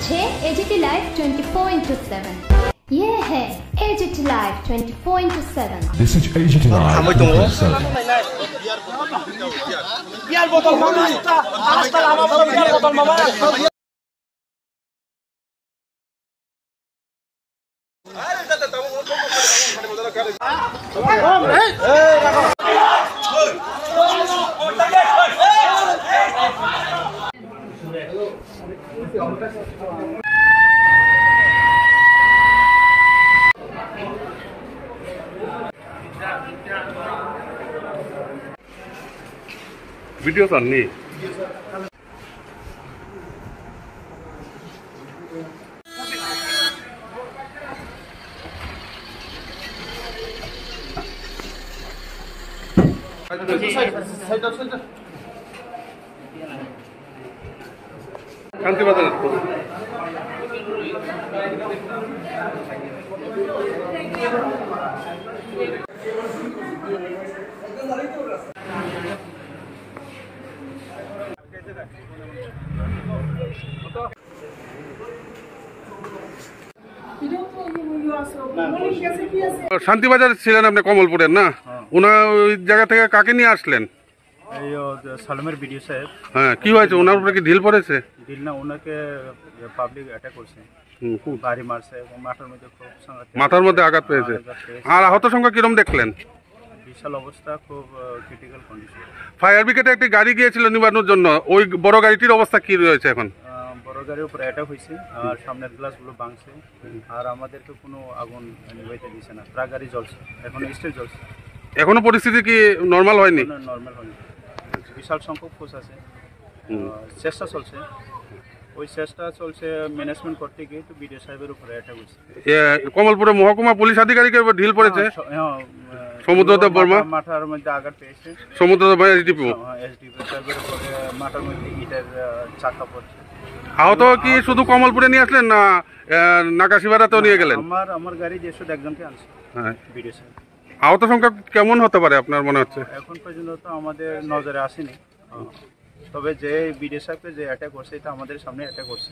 হচ্ছে AGT live 24/7। ये है AGT Live 24/7। This is AGT Live 24/7। biar botol mama kita hasta lama biar botol mama video करनी शांति बाजार শান্তিবাজার ছিলেন আপনি কমলপুরের না? ওনার ওই জায়গা থেকে কাকে নিয়ে আসলেন? সালমের ভিডিও সাহেব। হ্যাঁ, কি হয়েছে? ওনার উপরে কি ঢিল পড়েছে? ঢিল না, ওনাকে পাবলিক অ্যাটাক করছে, বাড়ি মারছে এবং মাথার মধ্যে খুব মাথার মধ্যে আঘাত পেয়েছে। আর আহত সংখ্যা কিরম দেখলেন? বিশাল অবস্থা, খুব ক্রিটিক্যাল কন্ডিশন। ফায়ার ব্রিগেডে একটি গাড়ি গিয়েছিল নিবানোর জন্য, ওই বড় গাড়িটির অবস্থা কি রয়েছে এখন? বড় গাড়ির উপরে অ্যাটাক হয়েছে আর সামনের গ্লাসগুলো ভাঙছে, আর আমাদেরকে কোনো আগুন নিভাইতে দিচ্ছে না। ট্রাক গাড়ি জ্বলছে, এখন স্টিল জ্বলছে। এখনো পরিস্থিতি কি নর্মাল হয়নি? নর্মাল হয়নি, বিশাল সংখ্যক ফোর্স আছে, চেষ্টা চলছে। ওই চেষ্টা চলছে ম্যানেজমেন্ট করতে গিয়ে তো বিডিও সাহেবের উপরে অ্যাটাক হয়েছে। কমলপুরে মহকুমা পুলিশ আধিকারিকের উপর ঢিল পড়েছে। সমুদ্রদেব বর্মা মাথার মধ্যে আঘাত পেয়েছে। সমুদ্রদেব এসডিপিও সাহেবের উপরে মাথার মধ্যে ইটের চাকা পড়ছে। আহত কি শুধু কমলপুরে নিয়ে আসলেন না নাকাশিপাড়াতেও নিয়ে গেলেন? আমার গাড়ি দিয়ে শুধু একজনকে আনছে। হ্যাঁ, বিডিও সাহেব। আহত সংখ্যা কেমন হতে পারে আপনার মনে হচ্ছে? এখন পর্যন্ত তো আমাদের নজরে আসেনি, তবে যে বিডিও সাহেবকে যে অ্যাটাক করছে এটা আমাদের সামনে অ্যাটাক করছে।